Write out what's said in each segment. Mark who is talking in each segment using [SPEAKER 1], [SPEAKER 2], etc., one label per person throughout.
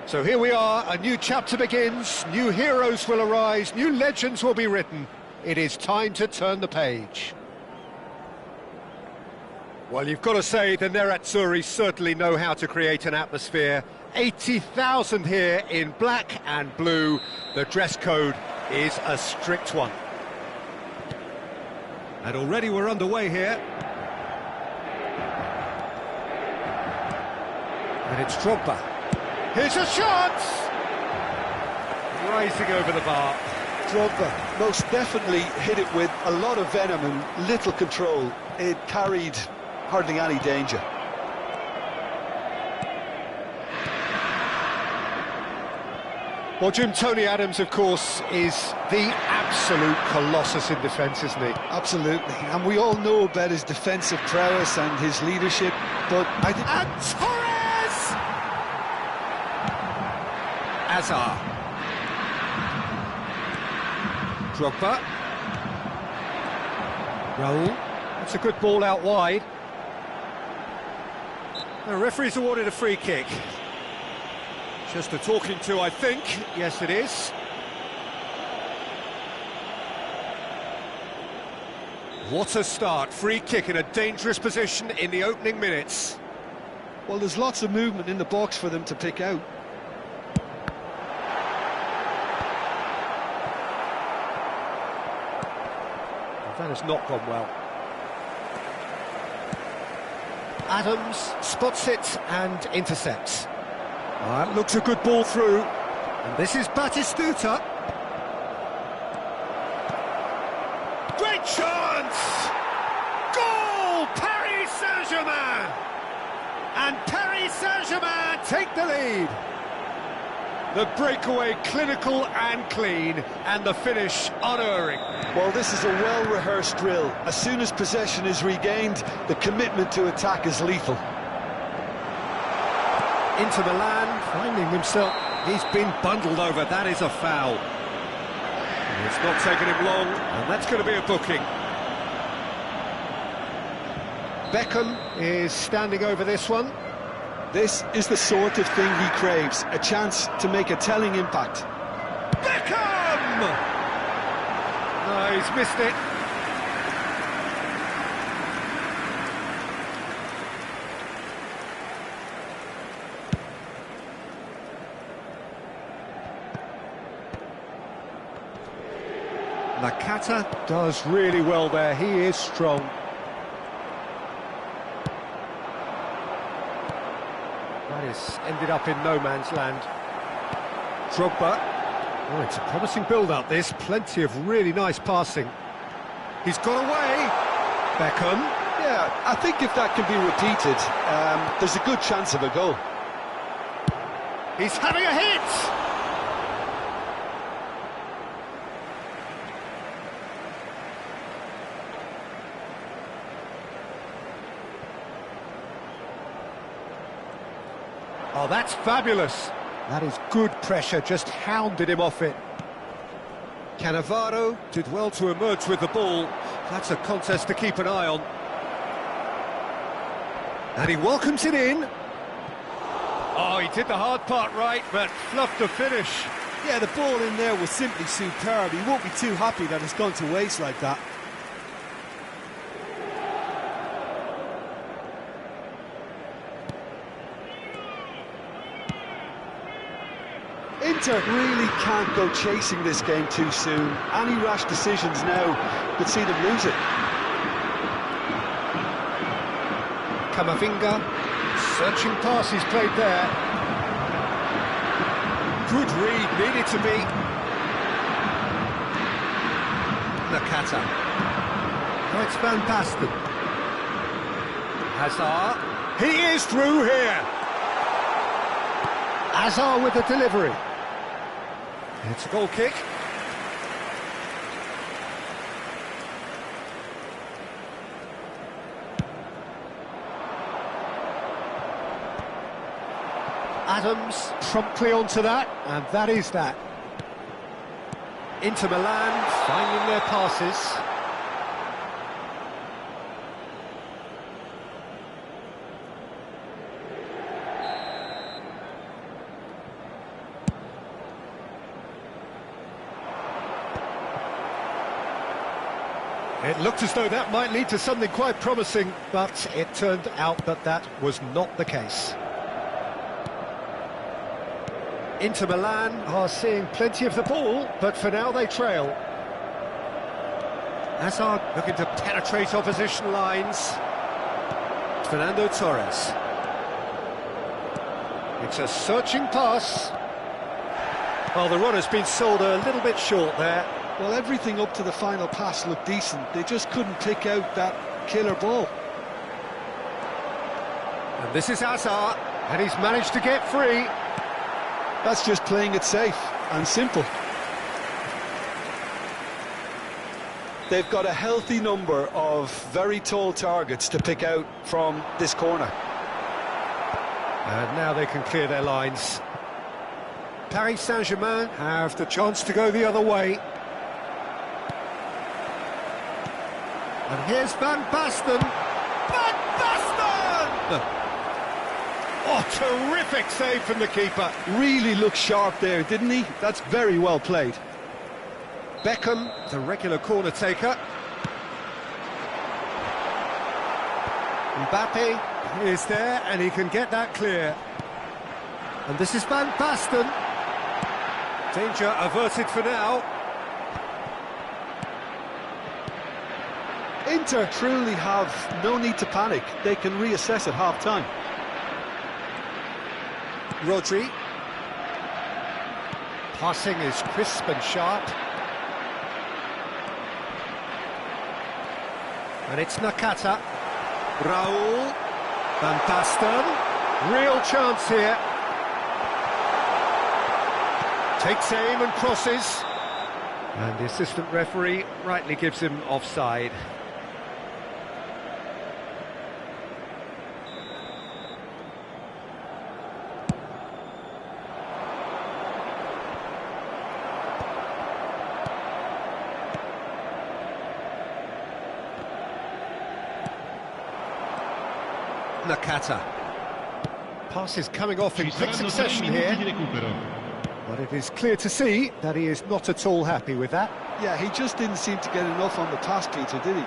[SPEAKER 1] So here we are, a new chapter begins, new heroes will arise, new legends will be written. It is time to turn the page. Well, you've got to say the Nerazzurri certainly know how to create an atmosphere. 80,000 here in black and blue. The dress code is a strict one. And already we're underway here. And it's Drogba. Here's a shot! Rising over the bar.
[SPEAKER 2] Drogba most definitely hit it with a lot of venom and little control. It carried hardly any danger.
[SPEAKER 1] Well, Jim, Tony Adams, of course, is the absolute colossus in defence, isn't he?
[SPEAKER 2] Absolutely, and we all know about his defensive prowess and his leadership, but I think...
[SPEAKER 1] And Torres! Azar. Drogba. Raul. That's a good ball out wide. The referee's awarded a free kick. Just a talking to, I think. Yes, it is. What a start. Free kick in a dangerous position in the opening minutes.
[SPEAKER 2] Well, there's lots of movement in the box for them to pick out.
[SPEAKER 1] That has not gone well. Adams spots it and intercepts. That looks a good ball through. And this is Batistuta. Great chance! Goal! Paris Saint-Germain! And Paris Saint-Germain take the lead. The breakaway clinical and clean, and the finish unerring.
[SPEAKER 2] Well, this is a well-rehearsed drill. As soon as possession is regained, the commitment to attack is lethal.
[SPEAKER 1] Into Milan, finding himself. He's been bundled over. That is a foul. It's not taken him long, and that's going to be a booking. Beckham is standing over this one.
[SPEAKER 2] This is the sort of thing he craves, a chance to make a telling impact.
[SPEAKER 1] Beckham! No, he's missed it. Nakata does really well there, he is strong. That is ended up in no man's land. Drogba. Oh, it's a promising build-up this, plenty of really nice passing. He's got away. Beckham.
[SPEAKER 2] Yeah, I think if that can be repeated, there's a good chance of a goal.
[SPEAKER 1] He's having a hit! Oh, that's fabulous. That is good pressure, just hounded him off it. Cannavaro did well to emerge with the ball. That's a contest to keep an eye on. And he welcomes it in. Oh, he did the hard part right, but fluffed the finish.
[SPEAKER 3] Yeah, the ball in there was simply superb. He won't be too happy that it's gone to waste like that.
[SPEAKER 2] Inter really can't go chasing this game too soon. Any rash decisions now could see them lose it.
[SPEAKER 1] Camavinga, searching pass he's played there. Good read, needed to be. Nakata. Oh, it's Van Basten. Hazard. He is through here. Hazard with the delivery. It's a goal kick. Adams promptly onto that, and that is that. Inter Milan finding their passes. It looked as though that might lead to something quite promising, but it turned out that that was not the case. Inter Milan are seeing plenty of the ball, but for now they trail. Hazard looking to penetrate opposition lines. Fernando Torres. It's a searching pass. Well, the run has been sold a little bit short there.
[SPEAKER 2] Well, everything up to the final pass looked decent. They just couldn't pick out that killer ball.
[SPEAKER 1] And this is Hazard, and he's managed to get free.
[SPEAKER 2] That's just playing it safe and simple. They've got a healthy number of very tall targets to pick out from this corner.
[SPEAKER 1] And now they can clear their lines. Paris Saint-Germain have the chance to go the other way. And here's Van Basten. Van Basten! Oh, terrific save from the keeper.
[SPEAKER 2] Really looked sharp there, didn't he? That's very well played.
[SPEAKER 1] Beckham, the regular corner taker. Mbappe is there, and he can get that clear. And this is Van Basten. Danger averted for now.
[SPEAKER 2] Inter truly have no need to panic. They can reassess at half-time.
[SPEAKER 1] Rodri. Passing is crisp and sharp. And it's Nakata. Raul. Van Basten. Real chance here. Takes aim and crosses. And the assistant referee rightly gives him offside. Nakata. Pass is coming off in quick succession here. But it is clear to see that he is not at all happy with that.
[SPEAKER 2] Yeah, he just didn't seem to get enough on the pass, Peter, did he?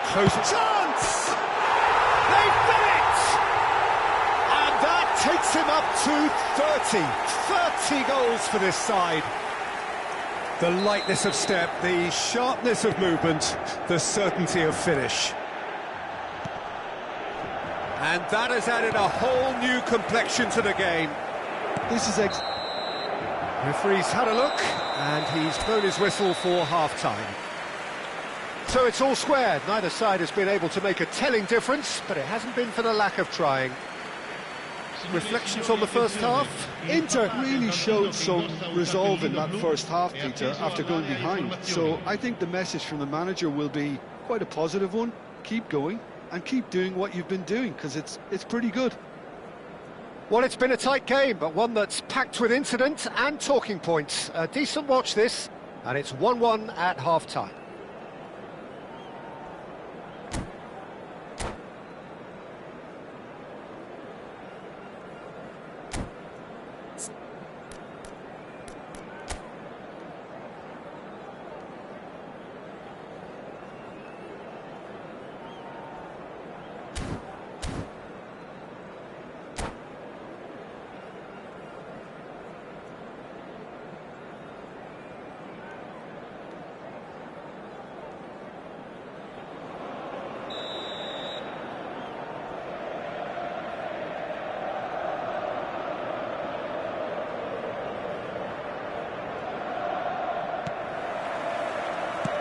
[SPEAKER 1] Close chance! They've done it! And that takes him up to 30 goals for this side. The lightness of step, the sharpness of movement, the certainty of finish. And that has added a whole new complexion to the game.
[SPEAKER 2] This is
[SPEAKER 1] Referee's had a look, and he's blown his whistle for half-time. So it's all square. Neither side has been able to make a telling difference, but it hasn't been for the lack of trying. Reflections on the first half?
[SPEAKER 2] Inter really showed some resolve in that first half, Peter, after going behind. So I think the message from the manager will be quite a positive one. Keep going and keep doing what you've been doing, because it's pretty good.
[SPEAKER 1] Well, it's been a tight game, but one that's packed with incident and talking points. A decent watch this, and it's 1-1 at half-time.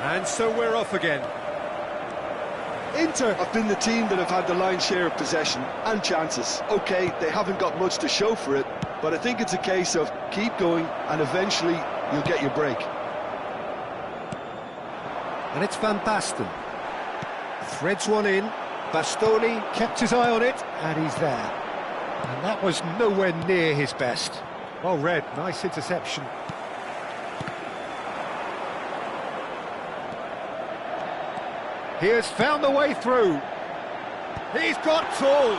[SPEAKER 1] And so we're off again.
[SPEAKER 2] Inter have been the team that have had the lion's share of possession and chances. OK, they haven't got much to show for it, but I think it's a case of keep going and eventually you'll get your break.
[SPEAKER 1] And it's Van Basten. Threads one in. Bastoni kept his eye on it, and he's there. And that was nowhere near his best. Well read, nice interception. He has found the way through. He's got tall.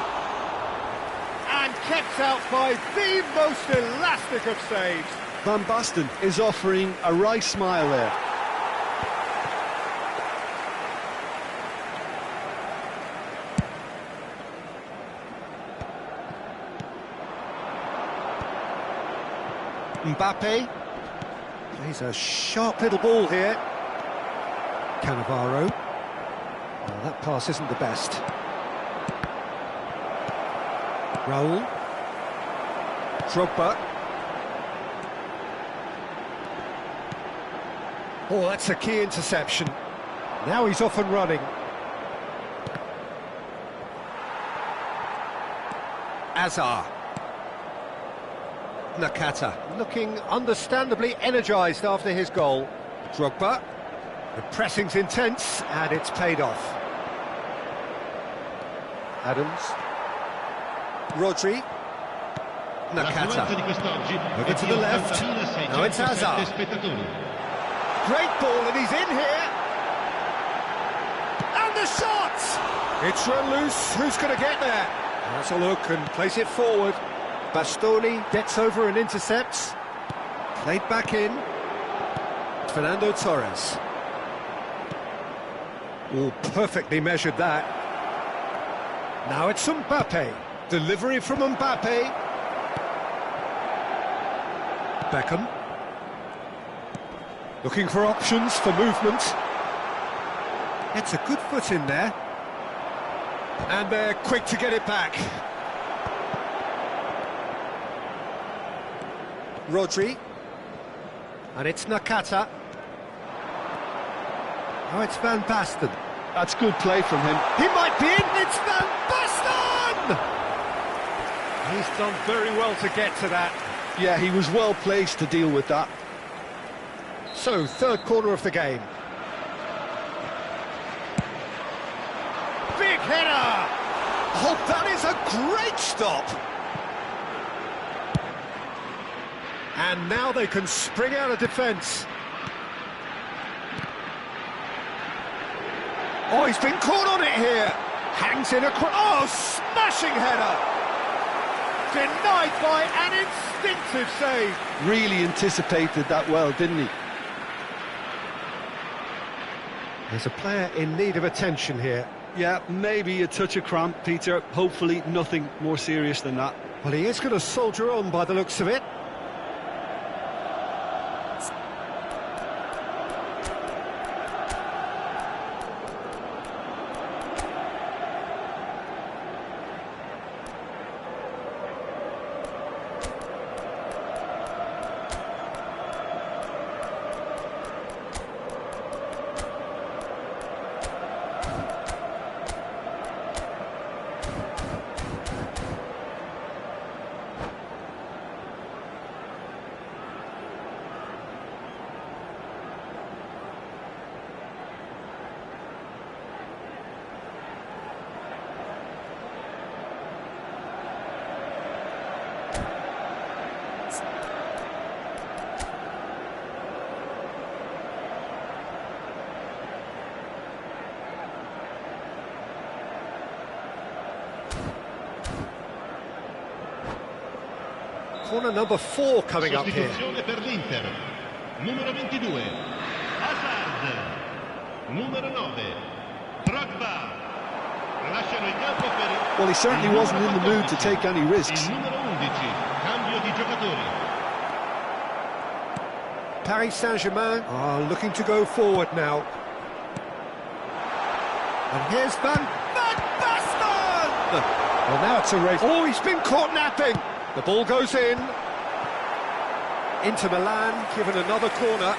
[SPEAKER 1] And kept out by the most elastic of saves.
[SPEAKER 2] Van Basten is offering a wry smile there.
[SPEAKER 1] Mbappe plays a sharp little ball here. Cannavaro. Well, that pass isn't the best. Raul. Drogba. Oh, that's a key interception. Now he's off and running. Azar. Nakata, looking understandably energised after his goal. Drogba. The pressing's intense, and it's paid off. Adams. Rodri. Nakata. Over to the left. Now it's Azar. Great ball, and he's in here. And the shot! It's run loose. Who's going to get there? That's a look and place it forward. Bastoni gets over and intercepts. Played back in. Fernando Torres. Oh, perfectly measured that. Now it's Mbappe. Delivery from Mbappe. Beckham. Looking for options for movement. It's a good foot in there. And they're quick to get it back. Rodri. And it's Nakata. Oh, it's Van Basten.
[SPEAKER 2] That's good play from him.
[SPEAKER 1] He might be in. It's Van Basten! He's done very well to get to that.
[SPEAKER 2] Yeah, he was well placed to deal with that.
[SPEAKER 1] So, third corner of the game. Big header! Oh, that is a great stop! And now they can spring out of defence. Oh, he's been caught on it here. Hangs in across. Oh, smashing header! Denied by an instinctive save.
[SPEAKER 2] Really anticipated that well, didn't he?
[SPEAKER 1] There's a player in need of attention here.
[SPEAKER 2] Yeah, maybe a touch of cramp, Peter. Hopefully nothing more serious than that.
[SPEAKER 1] Well, he is going to soldier on by the looks of it. Corner number 4 coming up here.
[SPEAKER 4] Per l'Inter. Numero 22. Hazard. Numero 9. Drogba. Lasciano il campo per...
[SPEAKER 2] Well, he certainly wasn't in the mood to take any risks.
[SPEAKER 4] Il numero 11. Cambio di giocatori.
[SPEAKER 1] Paris Saint-Germain are looking to go forward now. And here's Van Basten! Well, now it's a race. Oh, he's been caught napping. The ball goes in. Inter Milan given another corner.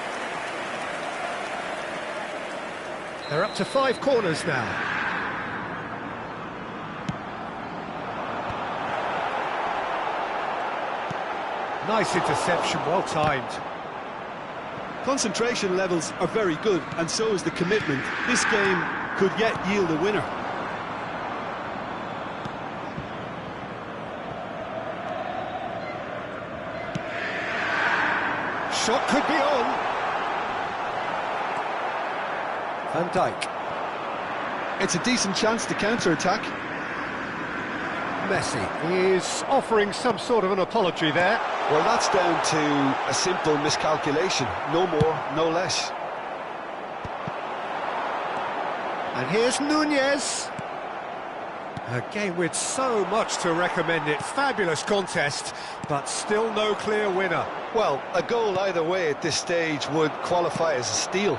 [SPEAKER 1] They're up to 5 corners now. Nice interception, well timed.
[SPEAKER 2] Concentration levels are very good, and so is the commitment. This game could yet yield a winner.
[SPEAKER 1] Shot could be on. Van Dijk.
[SPEAKER 2] It's a decent chance to counter-attack.
[SPEAKER 1] Messi is offering some sort of an apology there.
[SPEAKER 2] Well, that's down to a simple miscalculation. No more, no less.
[SPEAKER 1] And here's Nunez. A game with so much to recommend it. Fabulous contest, but still no clear winner.
[SPEAKER 2] Well, a goal either way at this stage would qualify as a steal.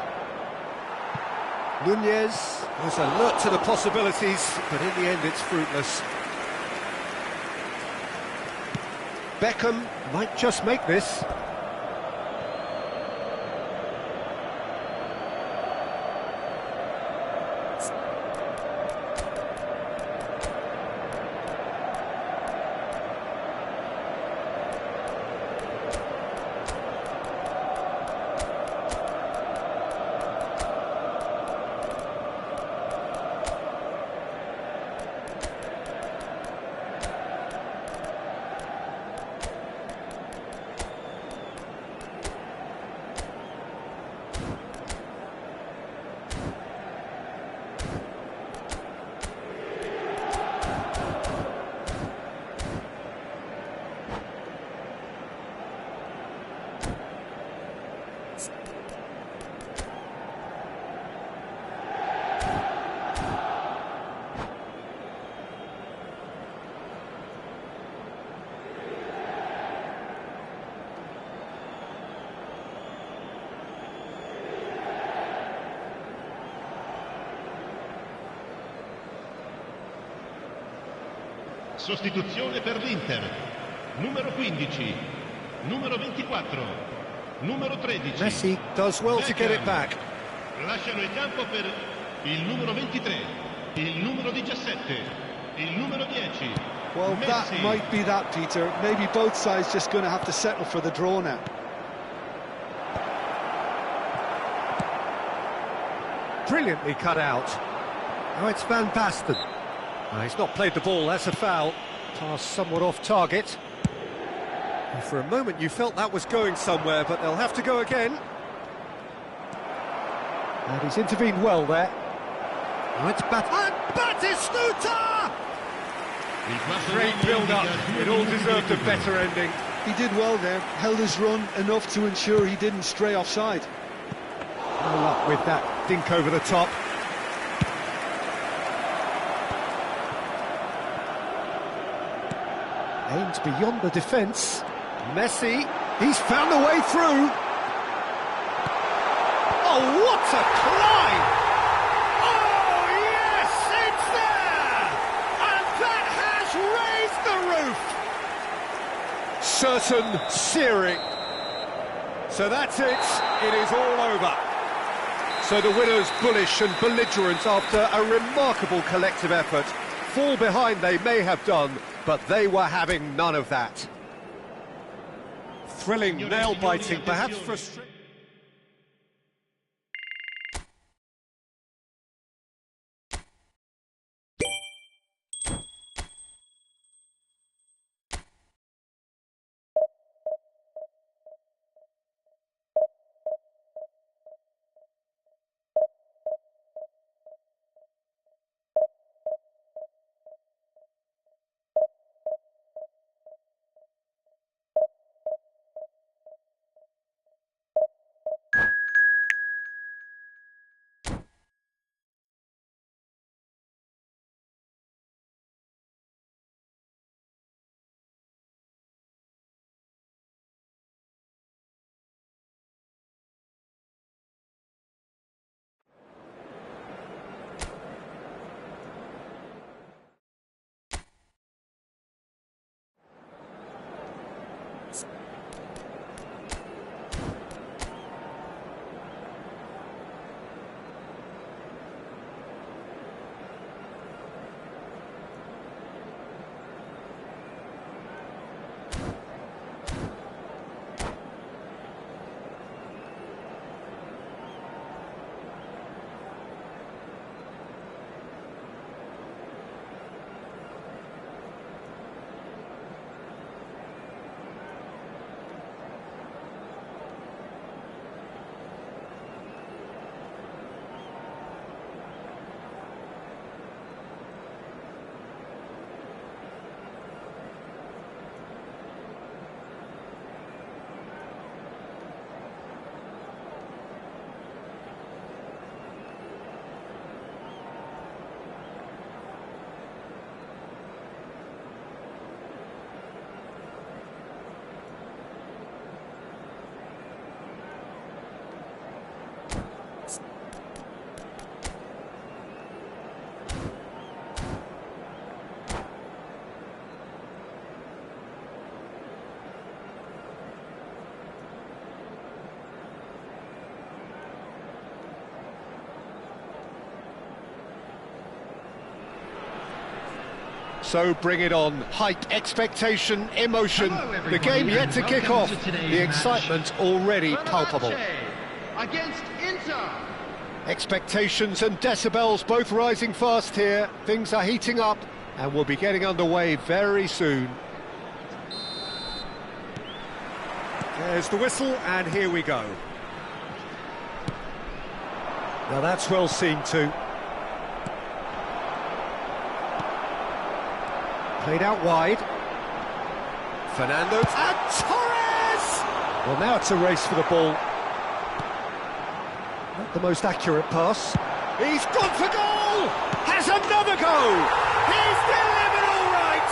[SPEAKER 1] Nunez was alert to the possibilities, but in the end it's fruitless. Beckham might just make this.
[SPEAKER 4] Sostituzione per l'Inter. Numero 15, numero 24, numero 13.
[SPEAKER 1] Messi does well to get it back.
[SPEAKER 4] Lasciano il campo per il numero 23, il numero 17, il numero 10.
[SPEAKER 2] Well,
[SPEAKER 4] Messi.
[SPEAKER 2] that might be that, Peter. Maybe both sides just going to have to settle for the draw now.
[SPEAKER 1] Brilliantly cut out. Now it's Van Basten. He's not played the ball, that's a foul. Pass somewhat off target. And for a moment you felt that was going somewhere, but they'll have to go again. And he's intervened well there. Now it's Batistuta! Great build-up. It all deserved a better ending.
[SPEAKER 2] He did well there, held his run enough to ensure he didn't stray offside.
[SPEAKER 1] No luck with that dink over the top. Aimed beyond the defence. Messi, he's found a way through. Oh, what a climb! Oh, yes, it's there! And that has raised the roof! Certain searing. So that's it, it is all over. So the winners bullish and belligerent after a remarkable collective effort. Fall behind they may have done, but they were having none of that. Thrilling, nail-biting, perhaps frustrating. So bring it on. Hype, expectation, emotion. The game yet to kick off. The excitement already palpable.
[SPEAKER 4] Against Inter.
[SPEAKER 1] Expectations and decibels both rising fast here. Things are heating up and we'll be getting underway very soon. There's the whistle and here we go. Now that's well seen too. Played out wide. Fernando and Torres! Well, now it's a race for the ball. Not the most accurate pass. He's gone for goal! Has another go! He's delivered all right!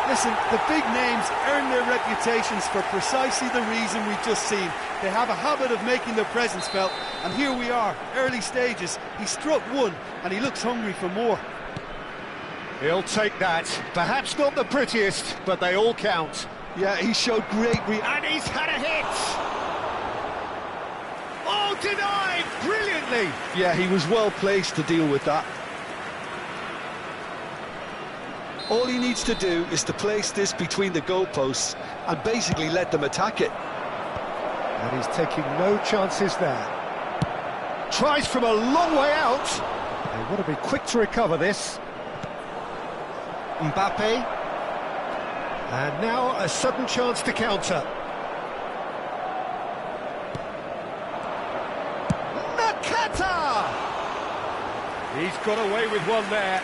[SPEAKER 3] Listen, the big names earn their reputations for precisely the reason we've just seen. They have a habit of making their presence felt, and here we are, early stages. He struck one, and he looks hungry for more.
[SPEAKER 1] He'll take that. Perhaps not the prettiest, but they all count.
[SPEAKER 2] Yeah, he showed great
[SPEAKER 1] and he's had a hit! Oh, denied! Brilliantly!
[SPEAKER 2] Yeah, he was well placed to deal with that. All he needs to do is to place this between the goalposts and basically let them attack it.
[SPEAKER 1] And he's taking no chances there. Tries from a long way out. They want to be quick to recover this. Mbappe. And now a sudden chance to counter. Nakata! He's got away with one there.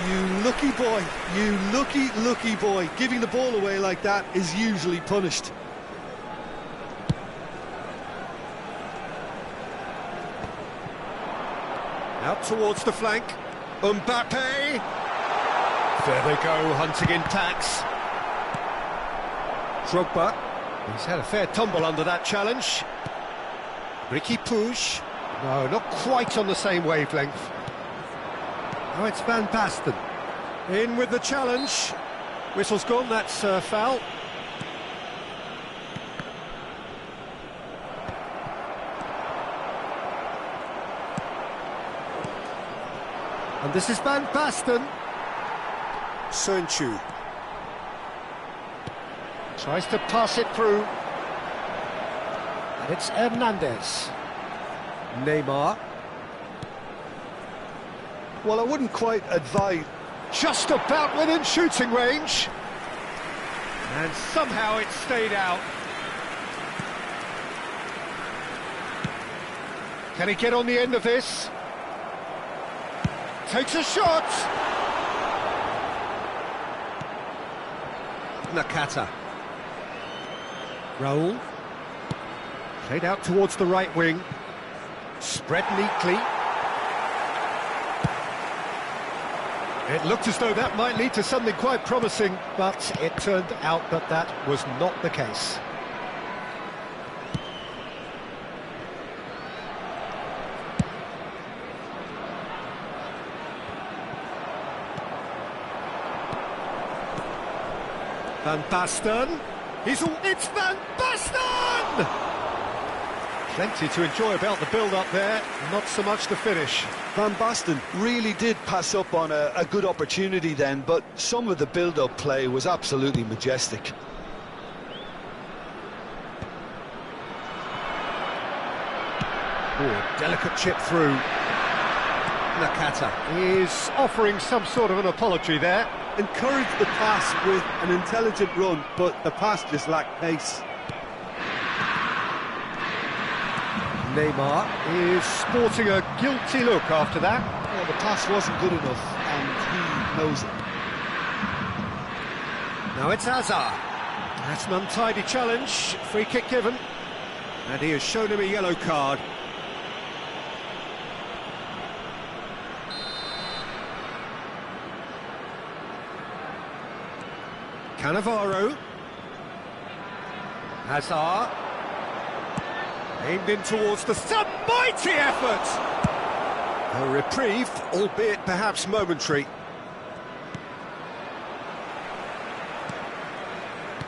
[SPEAKER 3] You lucky boy, you lucky boy. Giving the ball away like that is usually punished.
[SPEAKER 1] Out towards the flank. Mbappe! There they go, hunting in packs. Drogba. He's had a fair tumble under that challenge. Ricky Puig. No, not quite on the same wavelength. Oh, it's Van Basten. In with the challenge. Whistle's gone, that's foul. And this is Van Basten. Sönchu. Tries to pass it through. And it's Hernandez. Neymar.
[SPEAKER 2] Well, I wouldn't quite advise...
[SPEAKER 1] Just about within shooting range. And somehow it stayed out. Can he get on the end of this? Takes a shot. Nakata. Raul. Played out towards the right wing. Spread neatly. It looked as though that might lead to something quite promising, but it turned out that that was not the case. Van Basten. It's Van Basten! Plenty to enjoy about the build-up there, not so much the finish.
[SPEAKER 2] Van Basten really did pass up on a good opportunity then, but some of the build-up play was absolutely majestic.
[SPEAKER 1] Ooh, delicate chip through. Nakata is offering some sort of an apology there.
[SPEAKER 3] Encouraged the pass with an intelligent run, but the pass just lacked pace.
[SPEAKER 1] Neymar is sporting a guilty look after that.
[SPEAKER 2] Well, the pass wasn't good enough, and he knows it.
[SPEAKER 1] Now it's Hazard. That's an untidy challenge. Free kick given. And he has shown him a yellow card. Cannavaro. Hazard. Aimed in towards the sun. Mighty effort! A reprieve, albeit perhaps momentary.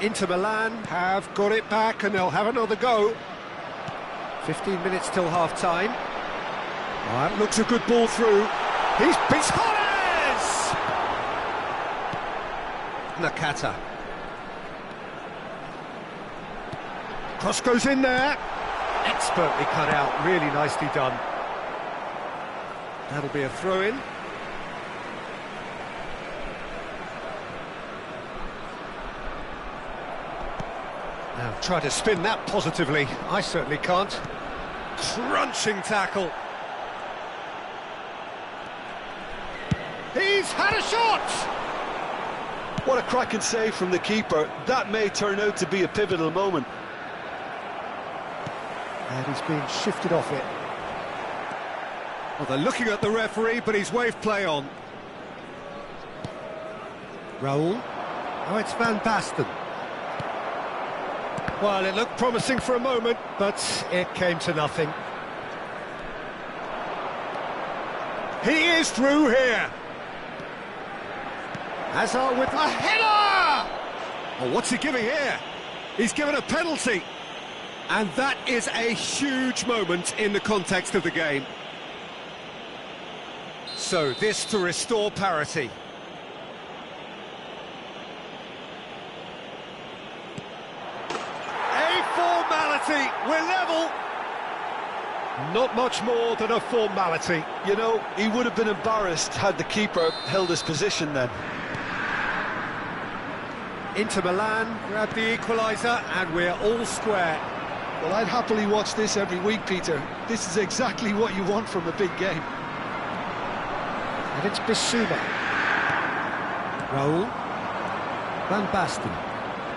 [SPEAKER 1] Inter Milan have got it back and they'll have another go. 15 minutes till half-time. That looks a good ball through. He's beats Torres! Nakata. Cross goes in there. Expertly cut out, really nicely done. That'll be a throw-in. Now try to spin that positively. I certainly can't. Crunching tackle. He's had a shot!
[SPEAKER 2] What a cracking save from the keeper. That may turn out to be a pivotal moment.
[SPEAKER 1] And he's being shifted off it. Well, they're looking at the referee, but he's waved play on. Raul. Oh, it's Van Basten. Well, it looked promising for a moment, but it came to nothing. He is through here. Hazard with a header! Oh, what's he giving here? He's given a penalty. And that is a huge moment in the context of the game. So, this to restore parity. A formality, we're level. Not much more than a formality.
[SPEAKER 2] You know, he would have been embarrassed had the keeper held his position then.
[SPEAKER 1] Inter Milan grab the equaliser and we're all square.
[SPEAKER 2] Well, I'd happily watch this every week, Peter. This is exactly what you want from a big game.
[SPEAKER 1] And it's Bissouma. Raul. Van Basten.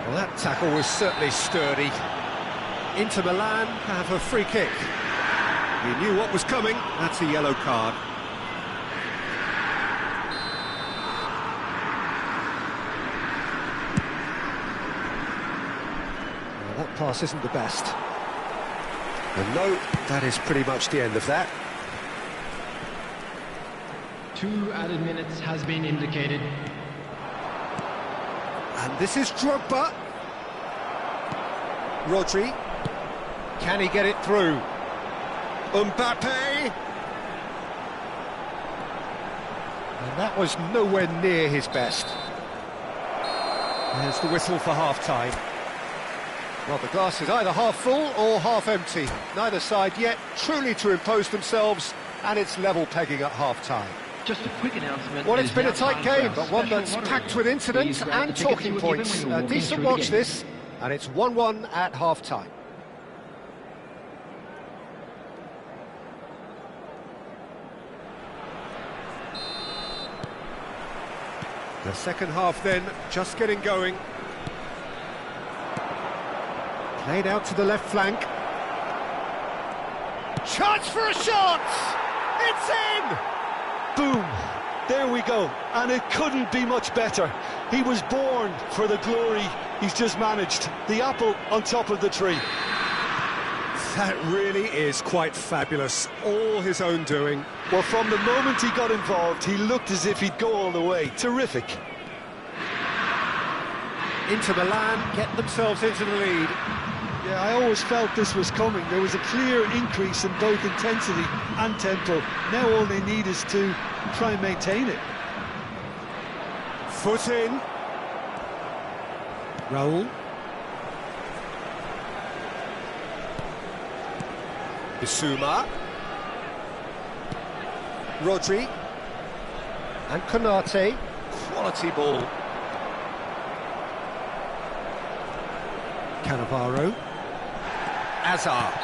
[SPEAKER 1] Well, that tackle was certainly sturdy. Inter Milan have a free kick. You knew what was coming. That's a yellow card. Well, that pass isn't the best. And no, that is pretty much the end of that.
[SPEAKER 5] 2 added minutes has been indicated.
[SPEAKER 1] And this is Drogba. Rodri. Can he get it through? Mbappe. And that was nowhere near his best. There's the whistle for half-time. Well, the glass is either half full or half empty. Neither side yet truly to impose themselves, and it's level pegging at half-time.
[SPEAKER 5] Just a quick announcement.
[SPEAKER 1] Well, it's been a tight game, but one that's packed with incidents and talking points. A decent watch this, and it's 1-1 at half-time. The second half then, just getting going. Played out to the left flank. Chance for a shot! It's in!
[SPEAKER 2] Boom! There we go. And it couldn't be much better. He was born for the glory he's just managed. The apple on top of the tree.
[SPEAKER 1] That really is quite fabulous. All his own doing.
[SPEAKER 2] Well, from the moment he got involved, he looked as if he'd go all the way. Terrific.
[SPEAKER 1] Inter Milan get themselves into the lead.
[SPEAKER 2] Yeah, I always felt this was coming. There was a clear increase in both intensity and tempo. Now all they need is to try and maintain it.
[SPEAKER 1] Foot in. Raul. Bissouma. Rodri. And Konate. Quality ball. Cannavaro. Hazard.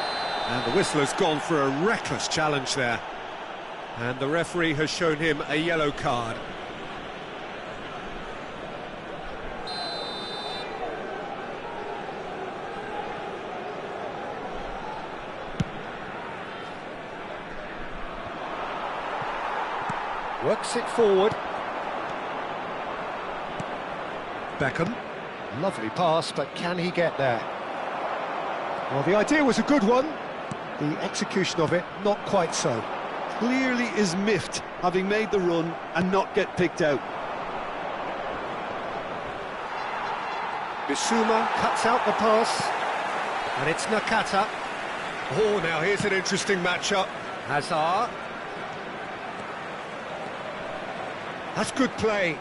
[SPEAKER 1] And the whistle has gone for a reckless challenge there. And the referee has shown him a yellow card. Works it forward. Beckham. Lovely pass, but can he get there? Well, the idea was a good one. The execution of it, not quite so.
[SPEAKER 2] Clearly is miffed, having made the run and not get picked out.
[SPEAKER 1] Bissouma cuts out the pass. And it's Nakata. Oh, now here's an interesting matchup. Hazard. That's good play.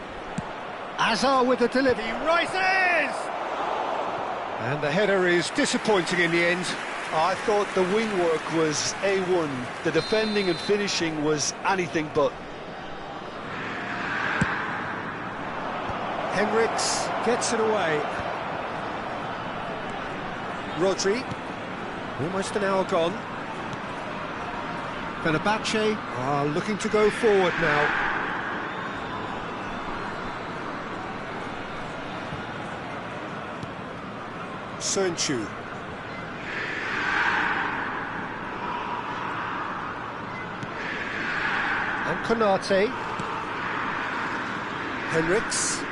[SPEAKER 1] Azar with the delivery. He rises! And the header is disappointing in the end.
[SPEAKER 2] I thought the wing work was A1. The defending and finishing was anything but.
[SPEAKER 1] Henriks gets it away. Rodri, almost an hour gone. Fenerbahce are looking to go forward now. Sönchu. And Konate. Henriks.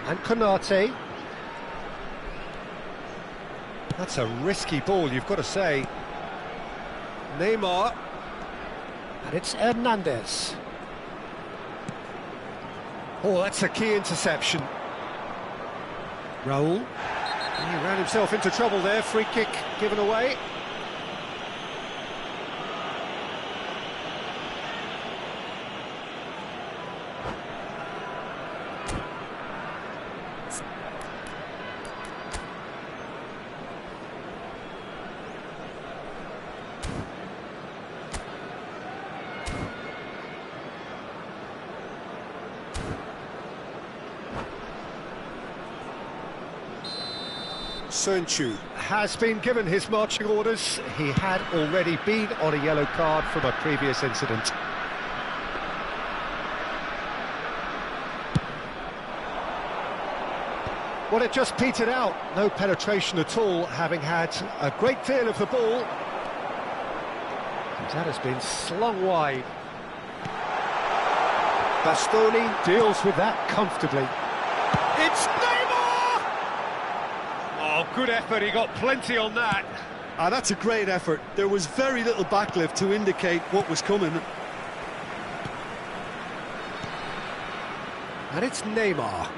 [SPEAKER 1] And Konate. That's a risky ball, you've got to say. Neymar. And it's Hernandez. Oh, that's a key interception. Raul. He ran himself into trouble there. Free kick given away. Sönchu has been given his marching orders. He had already been on a yellow card from a previous incident. Well, it just petered out. No penetration at all, having had a great deal of the ball. That has been slung wide. Bastoni deals with that comfortably. It's Neymar! Oh, good effort, he got plenty on that.
[SPEAKER 2] That's a great effort. There was very little backlift to indicate what was coming.
[SPEAKER 1] And it's Neymar.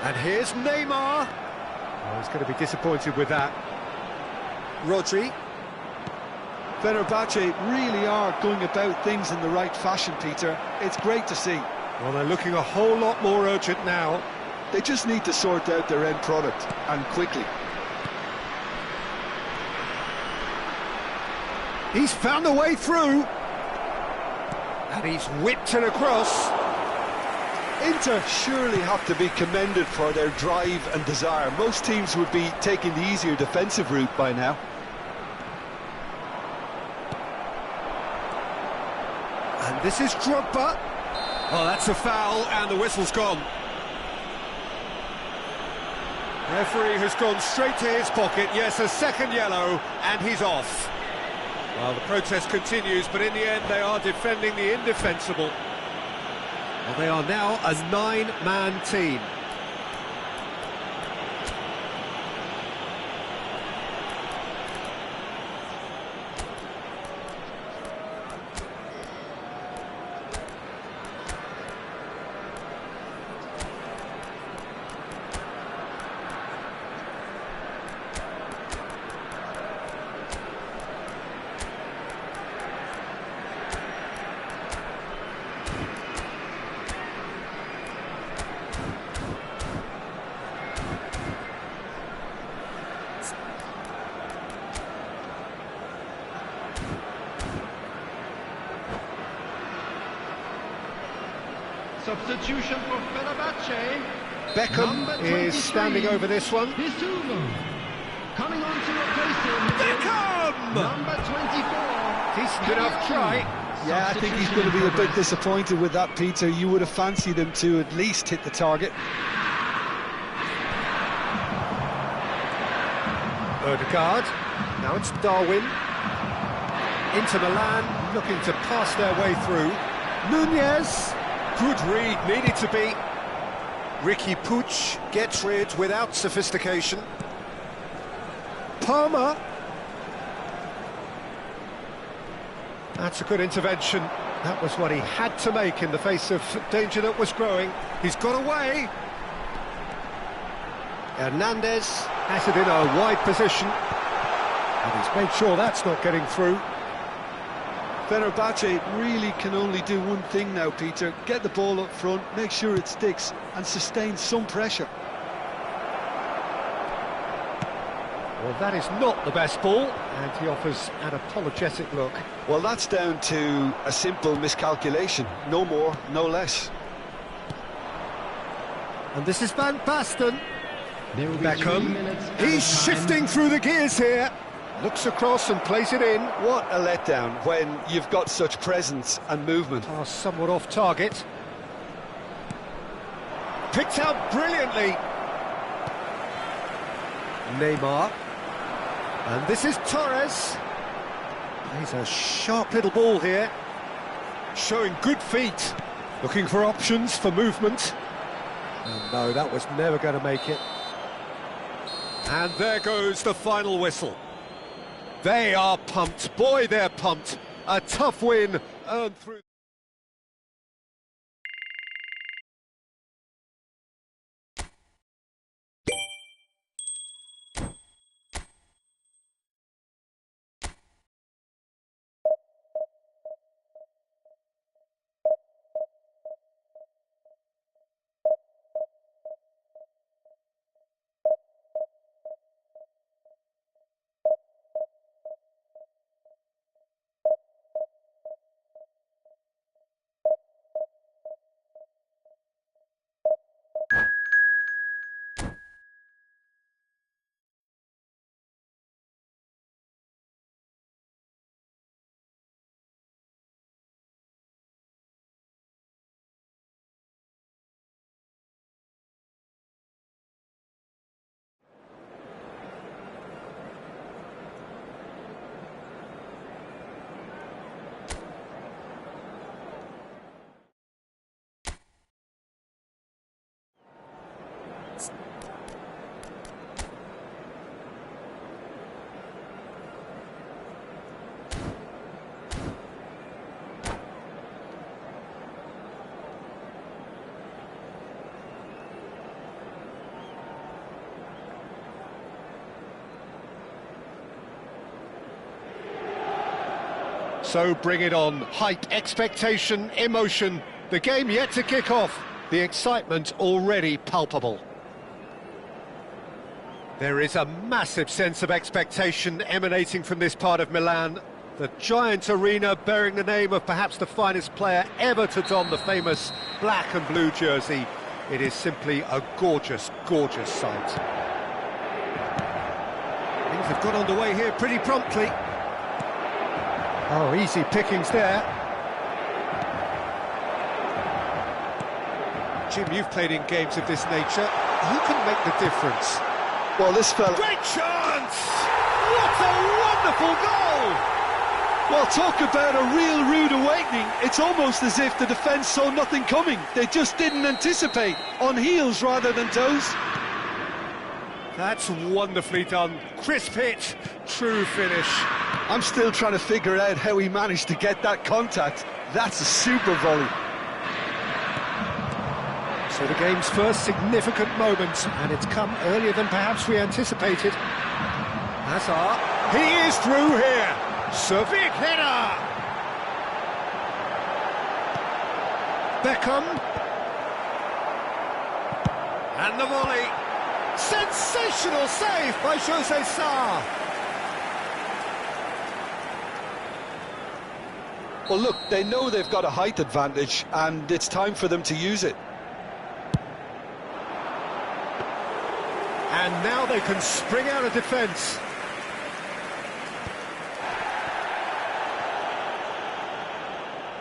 [SPEAKER 1] And here's Neymar. Oh, he's going to be disappointed with that. Rodri.
[SPEAKER 2] Fenerbahce really are going about things in the right fashion, Peter. It's great to see.
[SPEAKER 1] Well, they're looking a whole lot more urgent now.
[SPEAKER 2] They just need to sort out their end product, and quickly.
[SPEAKER 1] He's found a way through. And he's whipped it across.
[SPEAKER 2] Inter surely have to be commended for their drive and desire. Most teams would be taking the easier defensive route by now.
[SPEAKER 1] And this is Drogba. Oh, that's a foul, and the whistle's gone. Referee has gone straight to his pocket. Yes, a second yellow, and he's off. Well, the protest continues, but in the end they are defending the indefensible. Well, they are now a 9-man team.
[SPEAKER 5] Substitution for Fenerbahce.
[SPEAKER 1] Beckham is standing over this one.
[SPEAKER 5] Coming on to replace him.
[SPEAKER 1] Beckham!
[SPEAKER 5] Number 24.
[SPEAKER 1] Decent enough try.
[SPEAKER 2] Yeah, I think he's going to be a bit disappointed with that, Peter. You would have fancied him to at least hit the target.
[SPEAKER 1] Odegaard. Now it's Darwin. Inter Milan looking to pass their way through. Nunez. Good read, needed to be. Ricky Puig gets rid without sophistication. Palmer. That's a good intervention. That was what he had to make in the face of danger that was growing. He's got away. Hernandez has it in a wide position. And he's made sure that's not getting through.
[SPEAKER 2] Fenerbahce really can only do one thing now, Peter. Get the ball up front, make sure it sticks, and sustain some pressure.
[SPEAKER 1] Well, that is not the best ball, and he offers an apologetic look.
[SPEAKER 2] Well, that's down to a simple miscalculation. No more, no less.
[SPEAKER 1] And this is Van Basten. Beckham. He's shifting through the gears here. Looks across and plays it in.
[SPEAKER 2] What a letdown when you've got such presence and movement.
[SPEAKER 1] Pass somewhat off target. Picked out brilliantly. Neymar. And this is Torres. Plays a sharp little ball here. Showing good feet. Looking for options for movement. And no, that was never going to make it. And there goes the final whistle. They are pumped. Boy, they're pumped. A tough win earned through. So bring it on. Hype, expectation, emotion. The game yet to kick off. The excitement already palpable. There is a massive sense of expectation emanating from this part of Milan. The giant arena bearing the name of perhaps the finest player ever to don the famous black and blue jersey. It is simply a gorgeous, gorgeous sight. Things have got underway here pretty promptly. Oh, easy pickings there. Jim, you've played in games of this nature. Who can make the difference?
[SPEAKER 2] Well, this fella...
[SPEAKER 1] Great chance! What a wonderful goal!
[SPEAKER 2] Well, talk about a real rude awakening. It's almost as if the defence saw nothing coming. They just didn't anticipate. On heels rather than toes.
[SPEAKER 1] That's wonderfully done. Crisp hit, true finish.
[SPEAKER 2] I'm still trying to figure out how he managed to get that contact. That's a super volley.
[SPEAKER 1] So the game's first significant moment, and it's come earlier than perhaps we anticipated. Hazard, he is through here. Savic header. Beckham. And the volley. Sensational save by Jose Sarr.
[SPEAKER 2] Well, look, they know they've got a height advantage, and it's time for them to use it.
[SPEAKER 1] And now they can spring out of defence.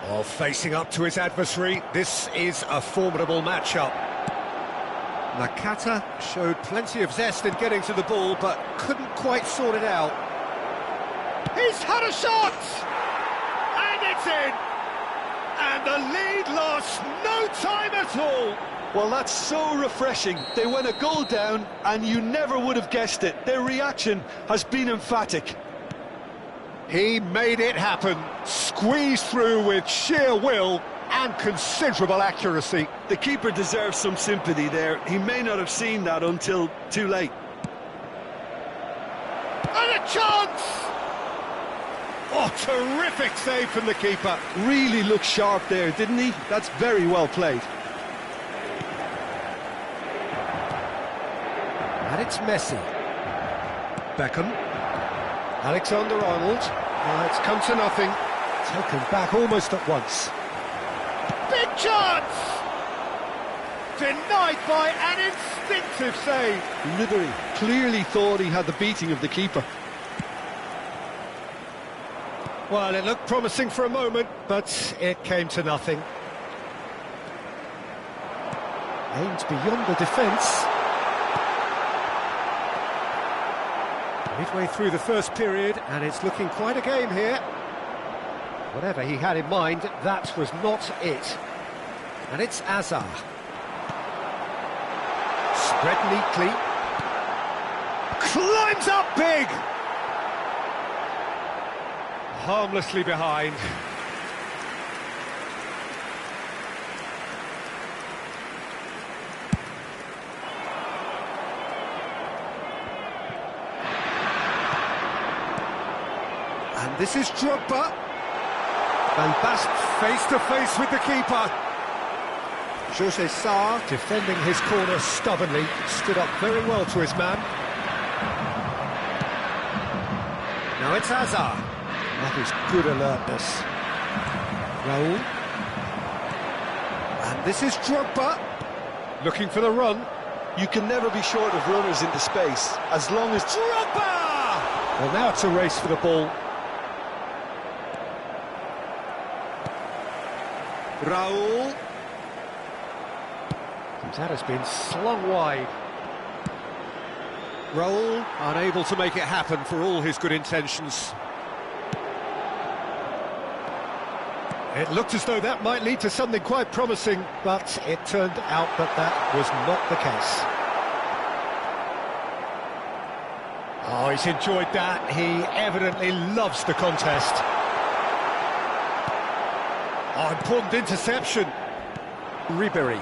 [SPEAKER 1] Oh, facing up to his adversary, this is a formidable matchup. Nakata showed plenty of zest in getting to the ball, but couldn't quite sort it out. He's had a shot! And it's in! And the lead lost no time at all!
[SPEAKER 2] Well, that's so refreshing. They went a goal down, and you never would have guessed it. Their reaction has been emphatic.
[SPEAKER 1] He made it happen, squeezed through with sheer will and considerable accuracy.
[SPEAKER 2] The keeper deserves some sympathy there. He may not have seen that until too late.
[SPEAKER 1] And a chance! Oh, terrific save from the keeper.
[SPEAKER 2] Really looked sharp there, didn't he? That's very well played.
[SPEAKER 1] And it's Messi. Beckham. Alexander-Arnold. Oh, it's come to nothing. Taken back almost at once. Big chance! Denied by an instinctive save.
[SPEAKER 2] Ribery clearly thought he had the beating of the keeper.
[SPEAKER 1] Well, it looked promising for a moment, but it came to nothing. Aimed beyond the defence. Midway through the first period, and it's looking quite a game here. Whatever he had in mind, that was not it. And it's Hazard. Spread neatly. Climbs up big! Harmlessly behind. And this is Drogba. Van Basten face to face with the keeper. Jose Sarr defending his corner stubbornly, stood up very well to his man. Now it's Hazard. That is good alertness. Raul. And this is Drogba. Looking for the run.
[SPEAKER 2] You can never be short of runners into space, as long as...
[SPEAKER 1] Drogba! Well, now it's a race for the ball. Raul. That has been slung wide. Raul unable to make it happen for all his good intentions. It looked as though that might lead to something quite promising, but it turned out that that was not the case. Oh, he's enjoyed that. He evidently loves the contest. Oh, important interception. Ribery.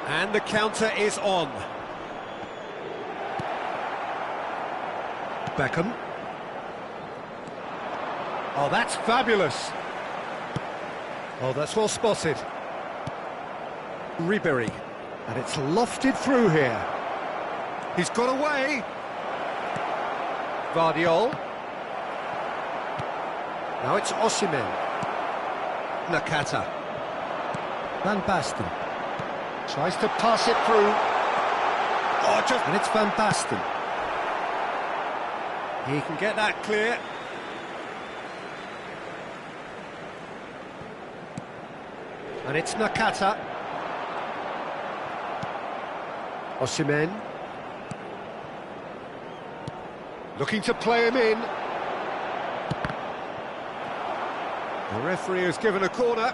[SPEAKER 1] And the counter is on. Beckham. Oh, that's fabulous. Oh, that's well spotted. Ribery. And it's lofted through here. He's got away. Vardiol. Now it's Osimhen. Nakata. Van Basten. Tries to pass it through. Oh, and it's Van Basten. He can get that clear. And it's Nakata. Osimhen. Looking to play him in. The referee has given a corner.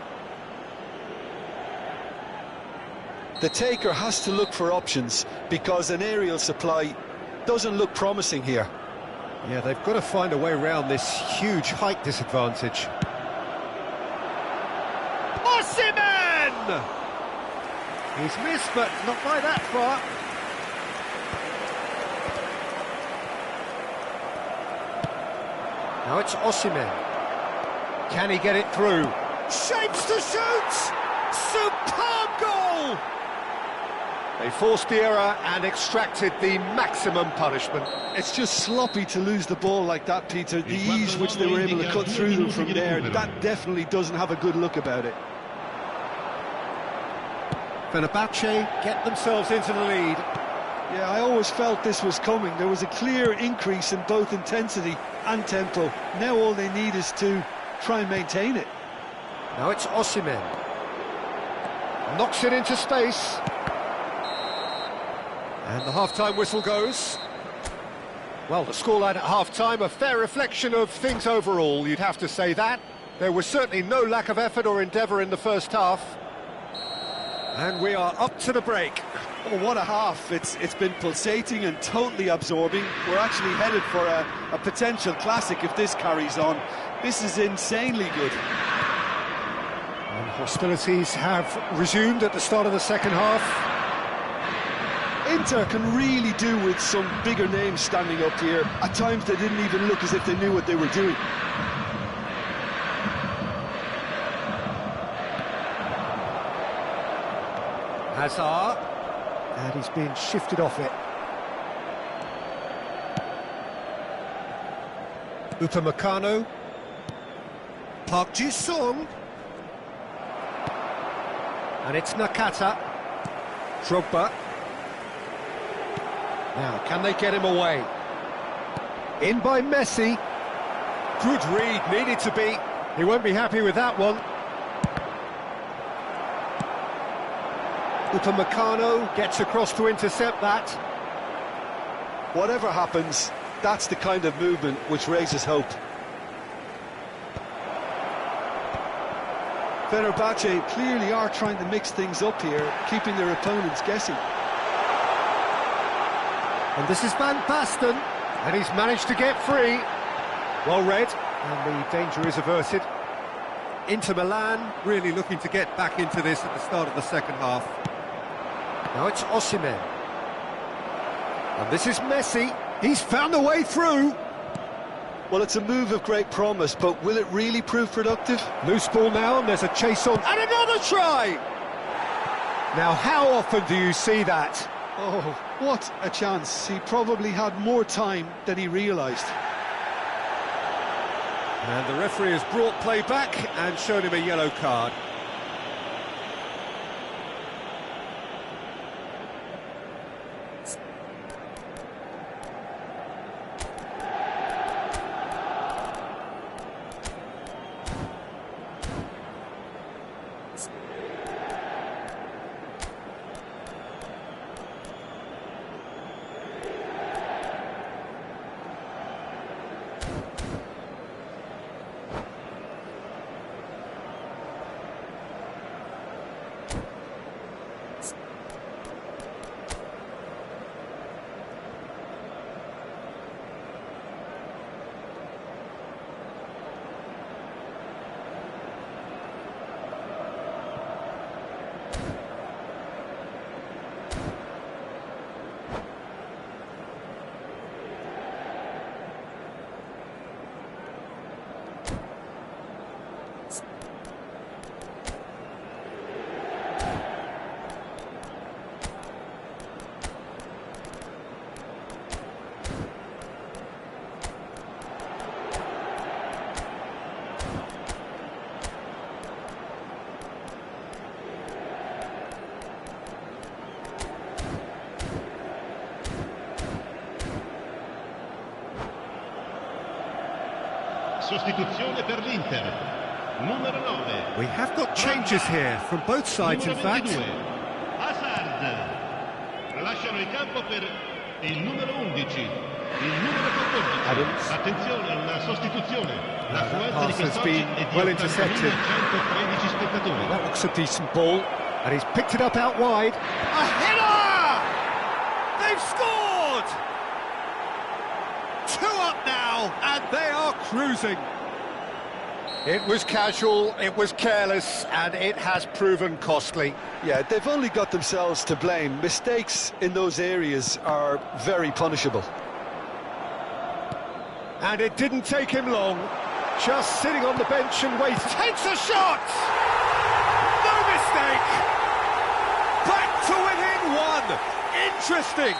[SPEAKER 2] The taker has to look for options, because an aerial supply doesn't look promising here.
[SPEAKER 1] Yeah, they've got to find a way around this huge height disadvantage. Osimhen! He's missed, but not by that far. Now it's Osimhen. Can he get it through? Shapes to shoot! Superb goal! They forced the error and extracted the maximum punishment.
[SPEAKER 2] It's just sloppy to lose the ball like that, Peter. The ease which they were able to cut through them from there, that definitely doesn't have a good look about it.
[SPEAKER 1] Fenerbahce get themselves into the lead.
[SPEAKER 2] Yeah, I always felt this was coming. There was a clear increase in both intensity and tempo. Now all they need is to try and maintain it.
[SPEAKER 1] Now it's Osimhen. Knocks it into space. And the half-time whistle goes. Well, the scoreline at half-time, a fair reflection of things overall, you'd have to say that. There was certainly no lack of effort or endeavour in the first half. And we are up to the break.
[SPEAKER 2] Oh, what a half. It's been pulsating and totally absorbing. We're actually headed for a potential classic if this carries on. This is insanely good.
[SPEAKER 1] And hostilities have resumed at the start of the second half.
[SPEAKER 2] Inter can really do with some bigger names standing up here. At times they didn't even look as if they knew what they were doing.
[SPEAKER 1] Hazard, and he's being shifted off it. Upamecano, Park Ji-sung, and it's Nakata. Drogba. Now, can they get him away? In by Messi. Good read, needed to be. He won't be happy with that one. Upamecano gets across to intercept that.
[SPEAKER 2] Whatever happens, that's the kind of movement which raises hope. Fenerbahce clearly are trying to mix things up here, keeping their opponents guessing.
[SPEAKER 1] And this is Van Basten, and he's managed to get free. Well read, and the danger is averted. Inter Milan really looking to get back into this at the start of the second half. Now it's Osimhen. And this is Messi. He's found a way through.
[SPEAKER 2] Well, it's a move of great promise, but will it really prove productive?
[SPEAKER 1] Loose ball now, and there's a chase on, and another try! Now, how often do you see that?
[SPEAKER 2] Oh, what a chance. He probably had more time than he realised.
[SPEAKER 1] And the referee has brought play back and shown him a yellow card.
[SPEAKER 4] Sostituzione per l'Inter. Numero 9.
[SPEAKER 1] We have got changes here from both sides, in fact.
[SPEAKER 4] Hazard. Lasciano il campo per il numero 11. Il numero 14.
[SPEAKER 1] Adams.
[SPEAKER 4] Attenzione, una sostituzione.
[SPEAKER 1] That pass has been well intercepted.
[SPEAKER 4] 113 spettatori.
[SPEAKER 1] That looks a decent ball, and he's picked it up out wide. A header! They've scored! 2 up now, and they are cruising. It was casual, it was careless, and it has proven costly.
[SPEAKER 2] Yeah, they've only got themselves to blame. Mistakes in those areas are very punishable.
[SPEAKER 1] And it didn't take him long. Just sitting on the bench and waiting. Takes a shot! No mistake! Back to within 1! Interesting!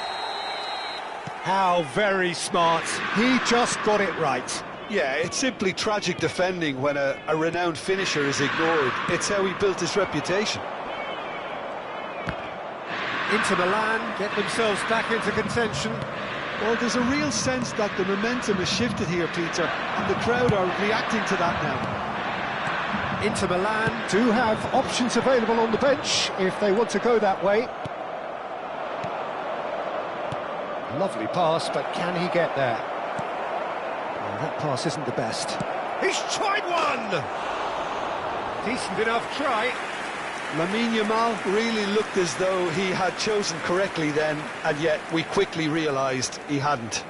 [SPEAKER 1] How very smart. He just got it right.
[SPEAKER 2] Yeah, it's simply tragic defending when a renowned finisher is ignored. It's how he built his reputation.
[SPEAKER 1] Inter Milan get themselves back into contention.
[SPEAKER 2] Well, there's a real sense that the momentum has shifted here, Peter, and the crowd are reacting to that now.
[SPEAKER 1] Inter Milan do have options available on the bench if they want to go that way. Lovely pass, but can he get there? Well, that pass isn't the best. He's tried one! Decent enough try.
[SPEAKER 2] Lamine Yamal really looked as though he had chosen correctly then, and yet we quickly realised he hadn't.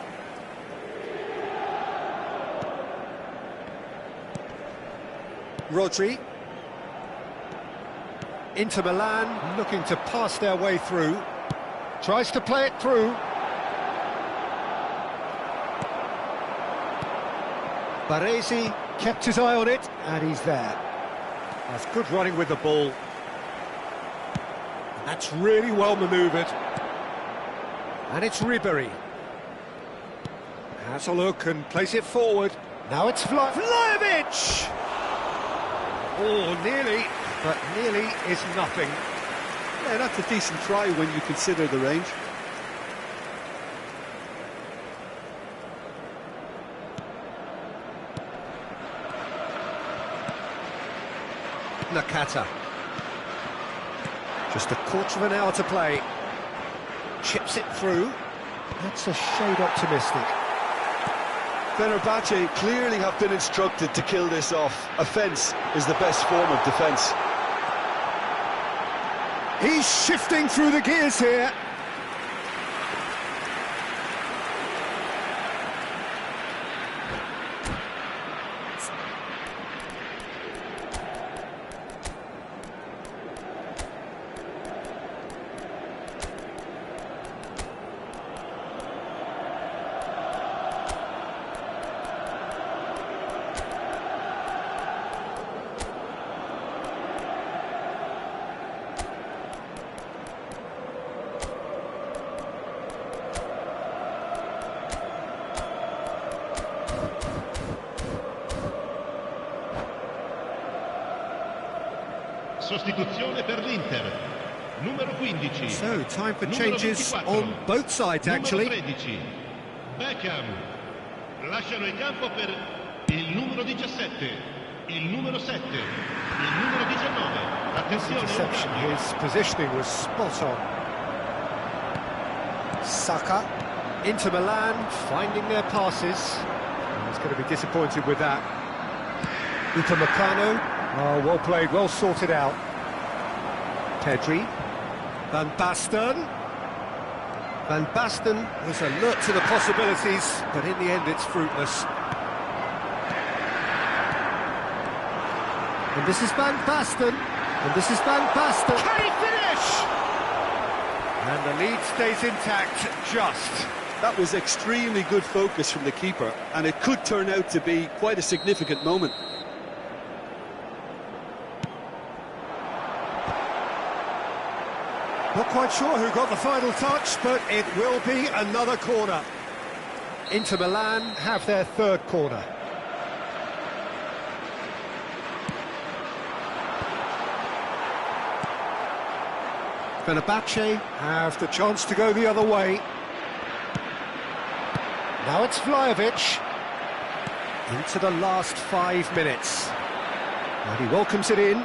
[SPEAKER 1] Rodri. Inter Milan looking to pass their way through. Tries to play it through. Baresi kept his eye on it, and he's there. That's good running with the ball. That's really well manoeuvred. And it's Ribery. Has a look and plays it forward. Now it's Vlahovic! Oh, nearly, but nearly is nothing.
[SPEAKER 2] Yeah, that's a decent try when you consider the range.
[SPEAKER 1] Nakata. Just a quarter of an hour to play. Chips it through. That's a shade optimistic.
[SPEAKER 2] Fenerbahce clearly have been instructed to kill this off. Offence is the best form of defence.
[SPEAKER 1] He's shifting through the gears here.
[SPEAKER 4] Sostituzione per l'Inter. Numero 15.
[SPEAKER 1] So, time for changes on both sides, actually.
[SPEAKER 4] Numero 13. Beckham. Lasciano il campo per il numero 17, il numero 7, il numero 19. Attenzione.
[SPEAKER 1] Interception. His positioning was spot on. Saka. Inter Milan finding their passes. He's going to be disappointed with that. Upamecano. Oh, well played, well sorted out. Pedri. Van Basten. Van Basten was alert to the possibilities, but in the end it's fruitless. And this is Van Basten. And this is Van Basten. Can he finish? And the lead stays intact, just.
[SPEAKER 2] That was extremely good focus from the keeper, and it could turn out to be quite a significant moment.
[SPEAKER 1] Not quite sure who got the final touch, but it will be another corner. Inter Milan have their third corner. Fenerbahce have the chance to go the other way. Now it's Vlahovic. Into the last 5 minutes. And he welcomes it in.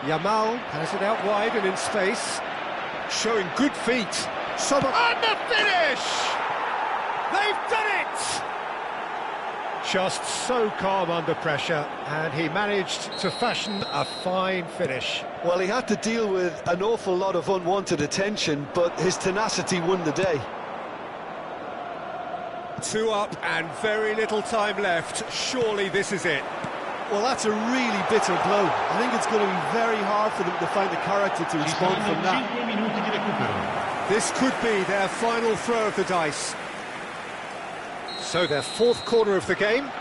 [SPEAKER 1] Yamal has it out wide and in space. Showing good feet. And the finish! They've done it! Just so calm under pressure, and he managed to fashion a fine finish.
[SPEAKER 2] Well, he had to deal with an awful lot of unwanted attention, but his tenacity won the day.
[SPEAKER 1] 2 up and very little time left. Surely this is it.
[SPEAKER 3] Well, that's a really bitter blow. I think it's going to be very hard for them to find the character to respond from that.
[SPEAKER 4] 5 minuti di recupero.
[SPEAKER 1] This could be their final throw of the dice. So their fourth corner of the game.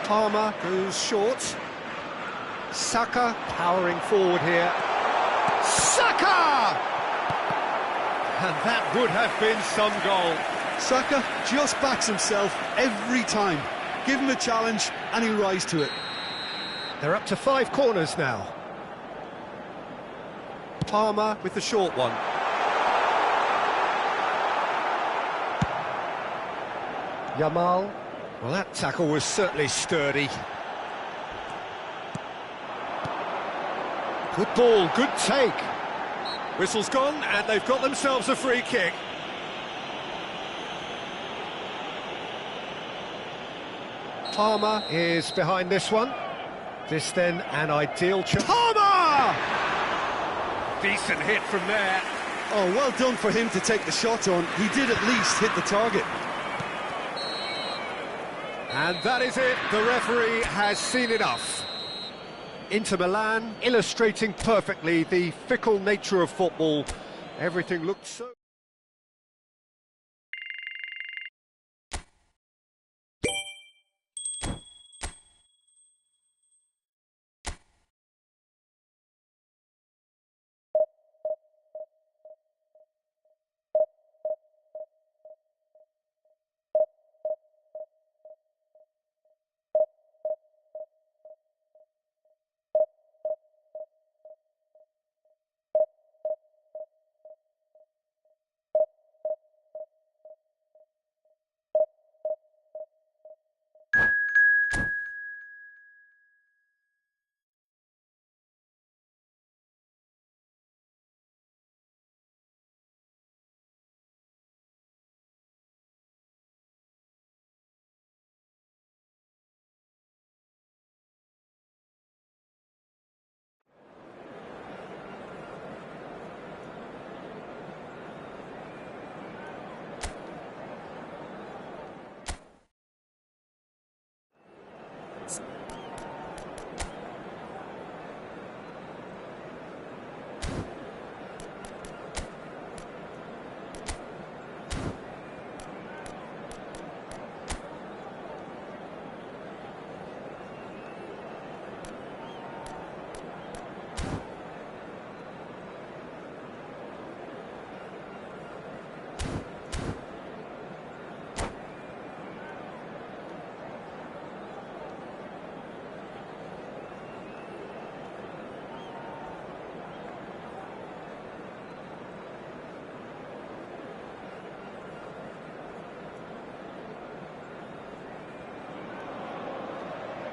[SPEAKER 1] Palmer goes short. Saka powering forward here. Saka! And that would have been some goal.
[SPEAKER 2] Saka just backs himself every time. Give him a challenge and he'll rise to it.
[SPEAKER 1] They're up to 5 corners now. Palmer with the short one. Yamal. Well, that tackle was certainly sturdy. Good ball, good take. Whistle's gone, and they've got themselves a free kick. Palmer is behind this one. This then an ideal chance. Palmer! Decent hit from there.
[SPEAKER 2] Oh, well done for him to take the shot on. He did at least hit the target.
[SPEAKER 1] And that is it. The referee has seen enough. Inter Milan, illustrating perfectly the fickle nature of football. Everything looked so...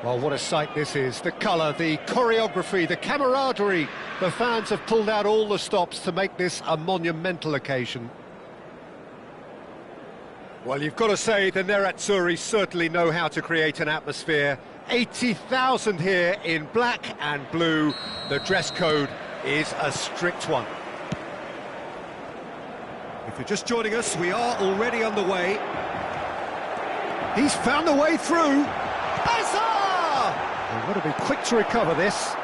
[SPEAKER 1] Well, what a sight this is. The colour, the choreography, the camaraderie. The fans have pulled out all the stops to make this a monumental occasion. Well, you've got to say the Nerazzurri certainly know how to create an atmosphere. 80,000 here in black and blue. The dress code is a strict one. If you're just joining us, we are already on the way. He's found the way through. They've got to be quick to recover this.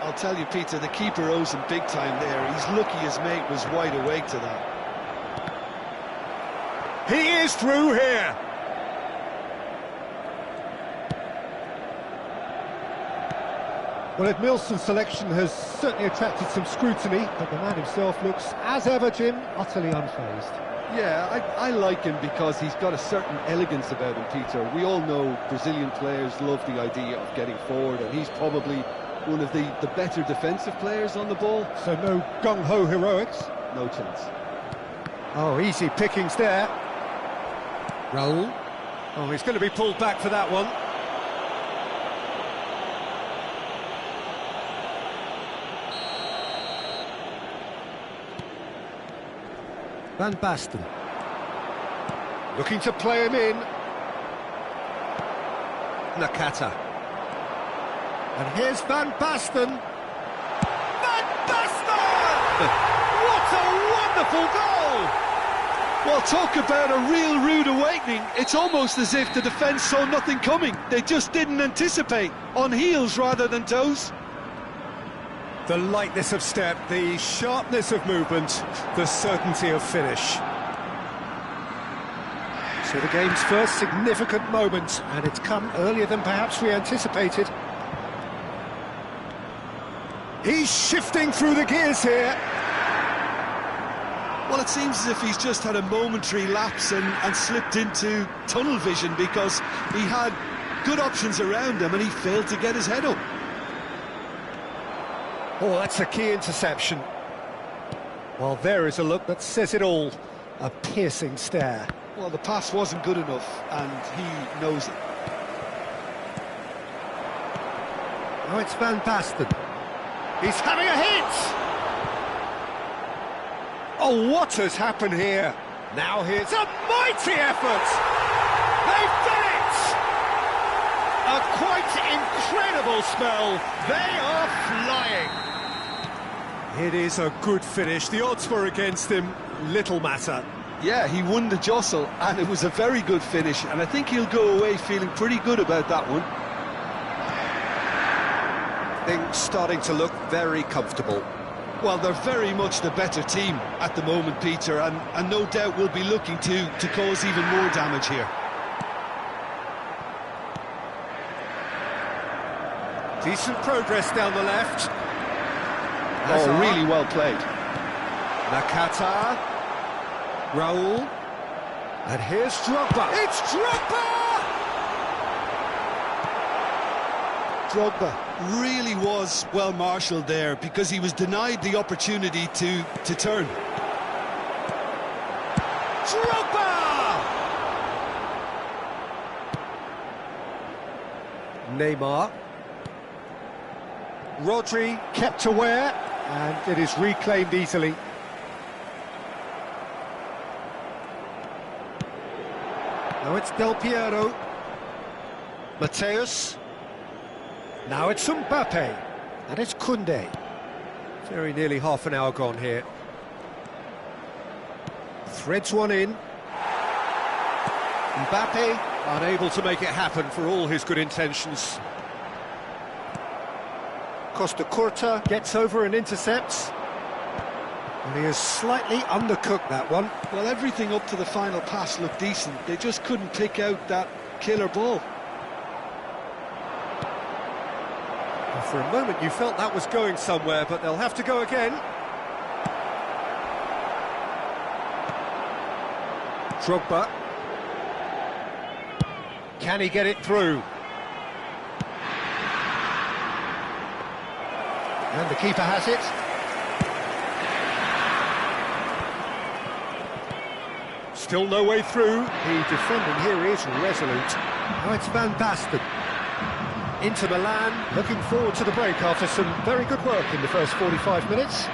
[SPEAKER 2] I'll tell you, Peter, the keeper owes him big time there. He's lucky his mate was wide awake to that.
[SPEAKER 1] He is through here.
[SPEAKER 6] Well, Edmilson's selection has certainly attracted some scrutiny, but the man himself looks, as ever, Jim, utterly unfazed.
[SPEAKER 2] Yeah, I like him because he's got a certain elegance about him, Peter. We all know Brazilian players love the idea of getting forward, and he's probably one of the better defensive players on the ball.
[SPEAKER 6] So no gung-ho heroics?
[SPEAKER 2] No chance.
[SPEAKER 1] Oh, easy pickings there. Raul. Oh, he's going to be pulled back for that one. Van Basten. Looking to play him in. Nakata. And here's Van Basten. Van Basten! What a wonderful goal!
[SPEAKER 2] Well, talk about a real rude awakening. It's almost as if the defence saw nothing coming. They just didn't anticipate. On heels rather than toes.
[SPEAKER 1] The lightness of step, the sharpness of movement, the certainty of finish. So the game's first significant moment, and it's come earlier than perhaps we anticipated. He's shifting through the gears here.
[SPEAKER 2] Well, it seems as if he's just had a momentary lapse and slipped into tunnel vision because he had good options around him and he failed to get his head up.
[SPEAKER 1] Oh, that's a key interception. Well, there is a look that says it all. A piercing stare.
[SPEAKER 2] Well, the pass wasn't good enough, and he knows it.
[SPEAKER 1] Now it's Van Basten. He's having a hit! Oh, what has happened here? Now here's a mighty effort! They've done it! A quite incredible spell. They are flying. It is a good finish. The odds were against him. Little matter.
[SPEAKER 2] Yeah, he won the jostle, and it was a very good finish, and I think he'll go away feeling pretty good about that one.
[SPEAKER 1] Things starting to look very comfortable.
[SPEAKER 2] Well, they're very much the better team at the moment, Peter, and no doubt will be looking to cause even more damage here.
[SPEAKER 1] Decent progress down the left.
[SPEAKER 2] Oh, really well played.
[SPEAKER 1] Nakata. Raul. And here's Drogba. It's Drogba!
[SPEAKER 2] Drogba really was well marshalled there because he was denied the opportunity to turn.
[SPEAKER 1] Drogba! Neymar. Rodri kept aware, and it is reclaimed easily. Now it's Del Piero. Mateus. Now it's Mbappe. And it's Koundé. Very nearly half an hour gone here. Threads one in. Mbappe unable to make it happen for all his good intentions. Costa Curta gets over and intercepts. And he has slightly undercooked that one.
[SPEAKER 2] Well, everything up to the final pass looked decent. They just couldn't pick out that killer ball.
[SPEAKER 1] And for a moment you felt that was going somewhere, but they'll have to go again. Drogba. Can he get it through? And the keeper has it. Still no way through. The defending here is resolute. Now it's Van Basten. Inter Milan looking forward to the break after some very good work in the first 45 minutes.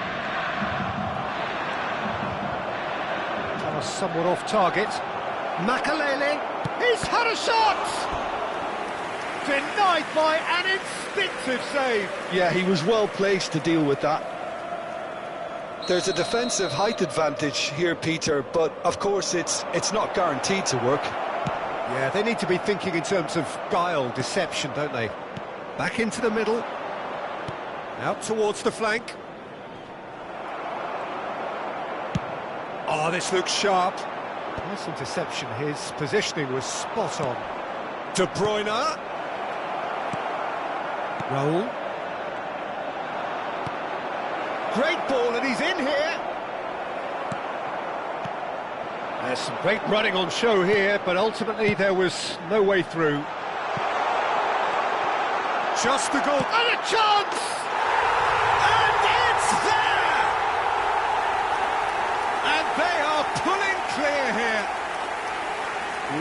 [SPEAKER 1] Pass somewhat off target. Makalele. He's had a shot! Denied by an instinctive save.
[SPEAKER 2] Yeah, he was well placed to deal with that. There's a defensive height advantage here, Peter, but of course it's not guaranteed to work.
[SPEAKER 1] Yeah, they need to be thinking in terms of guile, deception, don't they? Back into the middle. Out towards the flank. Oh, this looks sharp. Nice interception. His positioning was spot on. De Bruyne. Raul. Great ball, and he's in here. There's some great running on show here, but ultimately there was no way through. Just the goal, and a chance! And it's there! And they are pulling clear here.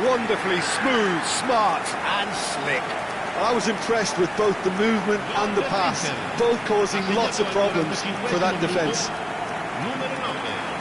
[SPEAKER 1] Wonderfully smooth, smart and slick.
[SPEAKER 2] I was impressed with both the movement and the pass, both causing lots of problems for that defence.
[SPEAKER 4] Numero 9.